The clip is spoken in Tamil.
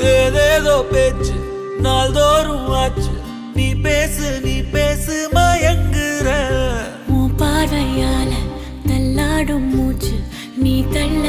ஏதேதோ பேச்சு நாள்தோறும் ஆச்சு. நீ பேசு மயங்குற. உன் பார்வையால தள்ளாடும் மூச்சு. நீ தள்ள